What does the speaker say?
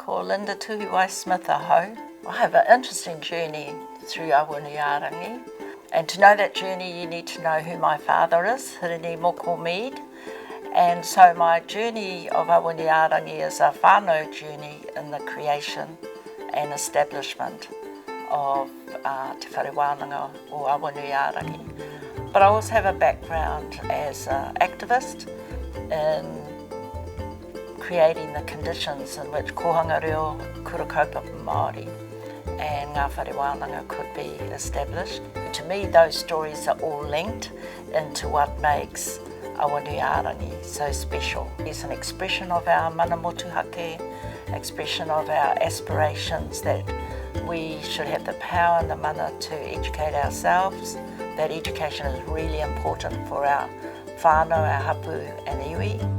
ko Linda Tuhiwai Smith aho. I have an interesting journey through Awanuiārangi, and to know that journey you need to know who my father is, Hirini Moko Mead. And so my journey of Awanuiārangi is a whānau journey in the creation and establishment of Te Whare Wānanga or Awanuiārangi. But I also have a background as an activist in creating the conditions in which kohanga reo kura kaupapa Māori and ngā Whare Wānanga could be established. To me, those stories are all linked into what makes Awanuiārangi so special. It's an expression of our mana motuhake, expression of our aspirations that we should have the power and the mana to educate ourselves, that education is really important for our whānau, our hapu and iwi.